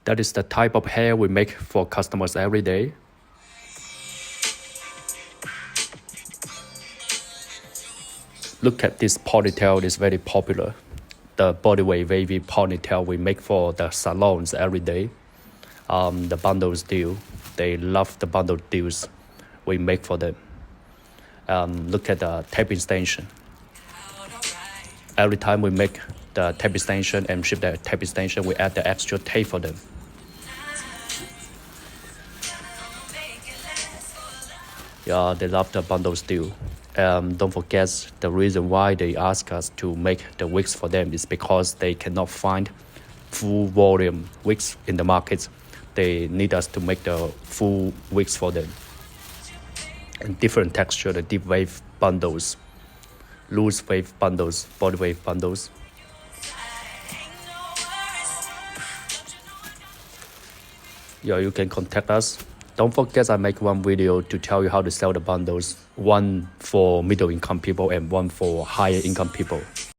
That is the type of hair we make for customers every day. Look at this ponytail, it's very popular. The body weight wavy ponytail we make for the salons every day. The bundles deal, they love the bundle deals we make for them. Look at the tape extension. Every time we make the tape extension and ship the tape extension, we add the extra tape for them. Yeah, they love the bundles deal. Don't forget, the reason why they ask us to make the wigs for them is because they cannot find full volume wigs in the market. They need us to make the full wigs for them. And different texture, the deep wave bundles, loose wave bundles, body wave bundles. Yeah, you can contact us. Don't forget, I make one video to tell you how to sell the bundles, one for middle income people and one for higher income people.